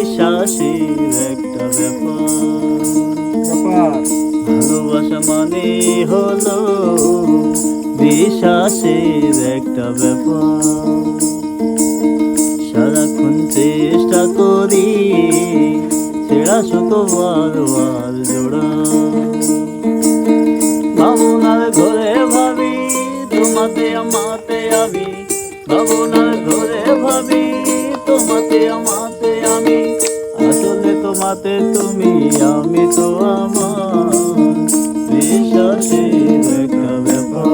বিশ্বাসের একটা ব্যাপার। ভালোবাসা মানে হলো বিশ্বাসের একটা ব্যাপার। সারাক্ষণ চেষ্টা করি ছেড়া সুতো বারবার জোড়া। ভাবনার ঘরে ভাবি তোমাতে আমাতে আমি, ভাবনার ঘরে ভাবি তোমাতে আমাতে আমি, আসলে তোমাতে তুমি আমি তো আমার বিশ্বাসের একটা ব্যাপার।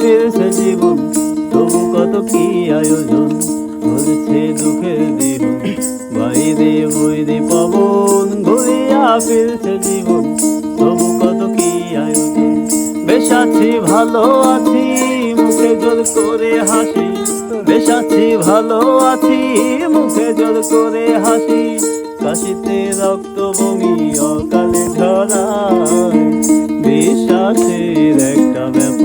ফিরছে জীবন তবু কত কি আয়োজন, ঘুরছে দুঃখের দিন বাইরে বৈরি পবন। ঘুরিয়া ফিরছে জীবন তবু কত কি আয়োজন। বেশ আছি ভালো আছি মুখে জোর করে হাসি, বেশ আছি ভালো আছি মুখে জোর করে হাসি। কাশিতে রক্ত বমি অকালে ঝরায় বিশ্বাসের একটা ব্যাপার।